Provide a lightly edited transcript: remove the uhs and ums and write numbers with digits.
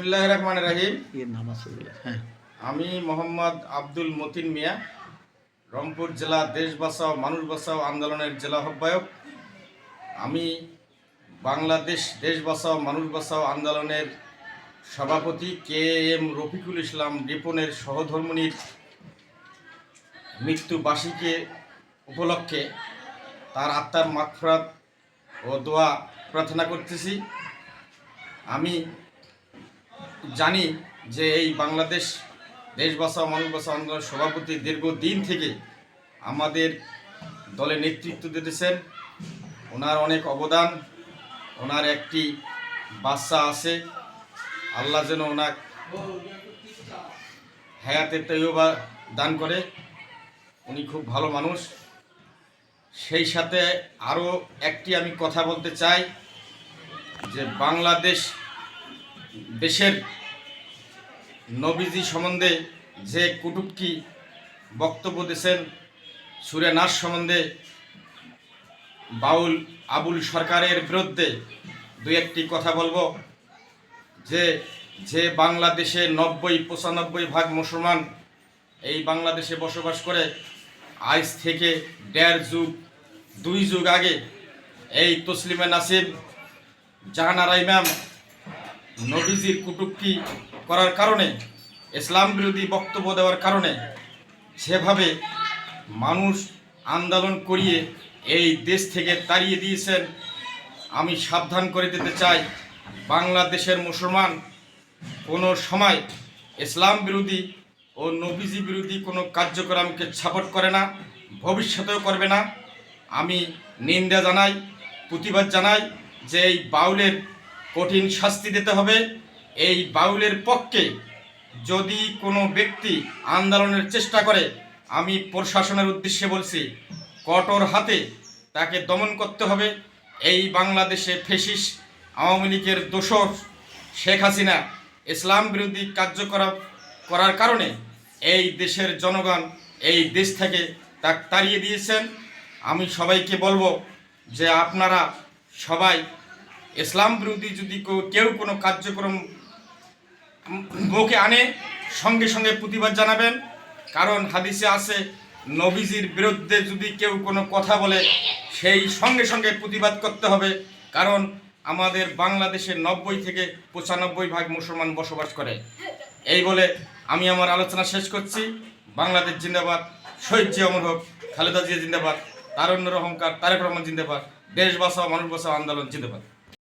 বিসমিল্লাহির রহমানির রহিম। হ্যাঁ, আমি মোহাম্মদ আব্দুল মতিন মিয়া, রংপুর জেলা দেশ বাঁচাও মানুষ বাঁচাও আন্দোলনের জেলা আহ্বায়ক। আমি বাংলাদেশ দেশ বাঁচাও মানুষ বাঁচাও আন্দোলনের সভাপতি KM রফিকুল ইসলাম রিপনের সহধর্মিণীর মৃত্যুবার্ষিকী উপলক্ষে তার আত্মার মাগফিরাত ও দোয়া প্রার্থনা করতেছি। আমি জানি যে এই বাংলাদেশ দেশ বাঁচাও মানুষ বাঁচাও আন্দোলনের সভাপতি দীর্ঘদিন থেকে আমাদের দলে নেতৃত্ব দিতেছেন। ওনার অনেক অবদান। ওনার একটি বাচ্চা আছে, আল্লাহ যেন ওনার হায়াতে তৈয়বা দান করে। উনি খুব ভালো মানুষ। সেই সাথে আরও একটি আমি কথা বলতে চাই যে বাংলাদেশ দেশের নবীজি সম্বন্ধে যে কটূক্তি বক্তব্য দিয়েছেন, সুরে নাচ সম্বন্ধে বাউল আবুল সরকারের বিরুদ্ধে দুই একটি কথা বলবো। যে বাংলাদেশে 90-95 ভাগ মুসলমান এই বাংলাদেশে বসবাস করে, আজ থেকে 1.5 যুগ 2 যুগ আগে এই তসলিমা নাসিম, জাহানারা ইমাম নবীজির কটূক্তি করার কারণে, ইসলাম বিরোধী বক্তব্য দেওয়ার কারণে যেভাবে মানুষ আন্দোলন করিয়ে এই দেশ থেকে তাড়িয়ে দিয়েছেন, আমি সাবধান করে দিতে চাই বাংলাদেশের মুসলমান কোনো সময় ইসলাম বিরোধী ও নবীজি বিরোধী কোনো কার্যক্রমকে সাপোর্ট করে না, ভবিষ্যতেও করবে না। আমি নিন্দা জানাই, প্রতিবাদ জানাই যে এই বাউলের কঠিন শাস্তি দিতে হবে। এই বাউলের পক্ষে যদি কোনো ব্যক্তি আন্দোলনের চেষ্টা করে, আমি প্রশাসনের উদ্দেশ্যে বলছি, কঠোর হাতে তাকে দমন করতে হবে। এই বাংলাদেশে ফ্যাসিস্ট আওয়ামী লীগের দোসর শেখ হাসিনা ইসলাম বিরোধী কার্যকলাপ করার কারণে এই দেশের জনগণ এই দেশ থেকে তাকে তাড়িয়ে দিয়েছেন। আমি সবাইকে বলবো যে আপনারা সবাই ইসলাম বিরোধী যদি কেউ কোনো কার্যক্রম মুখে আনে, সঙ্গে সঙ্গে প্রতিবাদ জানাবেন। কারণ হাদিসে আছে, নবীজির বিরুদ্ধে যদি কেউ কোনো কথা বলে সেই সঙ্গে সঙ্গে প্রতিবাদ করতে হবে। কারণ আমাদের বাংলাদেশে 90-95 ভাগ মুসলমান বসবাস করে। এই বলে আমি আমার আলোচনা শেষ করছি। বাংলাদেশ জিন্দাবাদ, শহীদ জিয়া অমর হোক, খালেদা জিয়া জিন্দাবাদ, তারুণ্যের অহংকার তারেক রহমান জিন্দাবাদ, দেশ বাঁচাও মানুষ বাঁচাও আন্দোলন জিন্দাবাদ।